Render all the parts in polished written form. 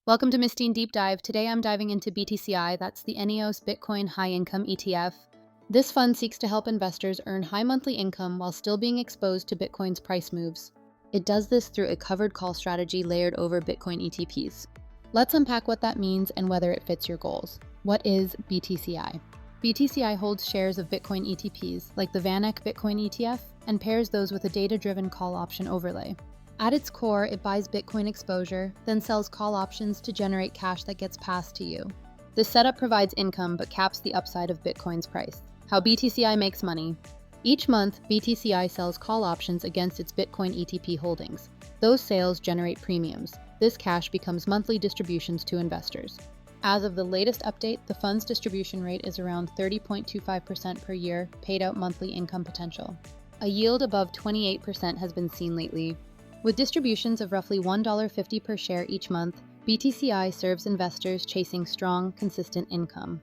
Welcome to Mistine Deep Dive. Today I'm diving into BTCI, that's the NEOS Bitcoin High Income ETF. This fund seeks to help investors earn high monthly income while still being exposed to Bitcoin's price moves. It does this through a covered call strategy layered over Bitcoin ETPs. Let's unpack what that means and whether it fits your goals. What is BTCI? BTCI holds shares of Bitcoin ETPs, like the VanEck Bitcoin ETF, and pairs those with a data-driven call option overlay. At its core, it buys Bitcoin exposure, then sells call options to generate cash that gets passed to you. This setup provides income but caps the upside of Bitcoin's price. How BTCI makes money. Each month, BTCI sells call options against its Bitcoin ETP holdings. Those sales generate premiums. This cash becomes monthly distributions to investors. As of the latest update, the fund's distribution rate is around 30.25% per year, paid out monthly income potential. A yield above 28% has been seen lately. With distributions of roughly $1.50 per share each month, BTCI serves investors chasing strong, consistent income.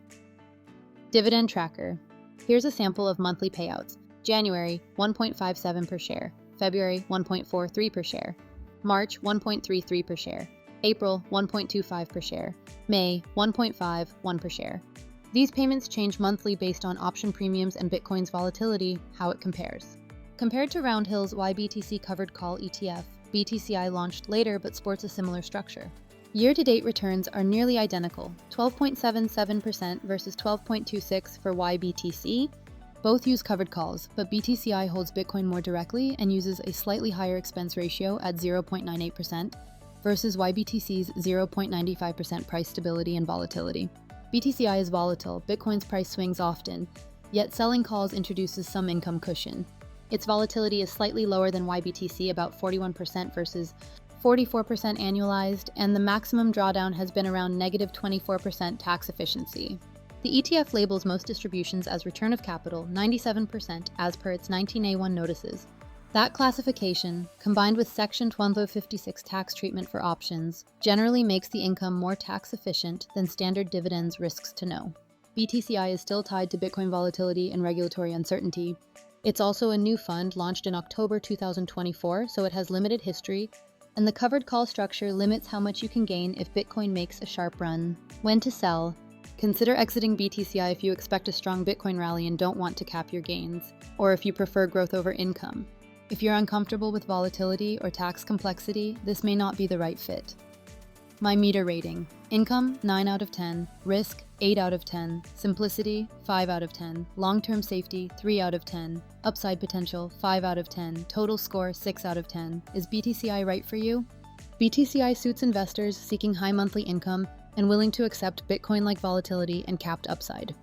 Dividend Tracker. Here's a sample of monthly payouts. January, 1.57 per share. February, 1.43 per share. March, 1.33 per share. April, 1.25 per share. May, 1.51 per share. These payments change monthly based on option premiums and Bitcoin's volatility, how it compares. Compared to Roundhill's YBTC covered call ETF, BTCI launched later but sports a similar structure. Year-to-date returns are nearly identical, 12.77% versus 12.26% for YBTC. Both use covered calls, but BTCI holds Bitcoin more directly and uses a slightly higher expense ratio at 0.98% versus YBTC's 0.95% price stability and volatility. BTCI is volatile, Bitcoin's price swings often, yet selling calls introduces some income cushion. Its volatility is slightly lower than YBTC, about 41% versus 44% annualized, and the maximum drawdown has been around negative 24% tax efficiency. The ETF labels most distributions as return of capital, 97% as per its 19A1 notices. That classification, combined with Section 1256 tax treatment for options, generally makes the income more tax efficient than standard dividends risks to know. BTCI is still tied to Bitcoin volatility and regulatory uncertainty. It's also a new fund launched in October 2024, so it has limited history, and the covered call structure limits how much you can gain if Bitcoin makes a sharp run. When to sell. Consider exiting BTCI if you expect a strong Bitcoin rally and don't want to cap your gains, or if you prefer growth over income. If you're uncomfortable with volatility or tax complexity, this may not be the right fit. My meter rating. Income, 9 out of 10. Risk, 8 out of 10. Simplicity, 5 out of 10. Long-term safety, 3 out of 10. Upside potential, 5 out of 10. Total score, 6 out of 10. Is BTCI right for you? BTCI suits investors seeking high monthly income and willing to accept Bitcoin-like volatility and capped upside.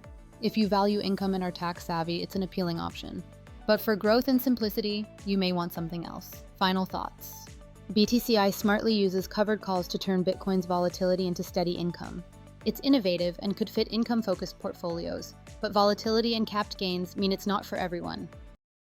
If you value income and are tax-savvy, it's an appealing option. But for growth and simplicity, you may want something else. Final thoughts. BTCI smartly uses covered calls to turn Bitcoin's volatility into steady income. It's innovative and could fit income-focused portfolios, but volatility and capped gains mean it's not for everyone.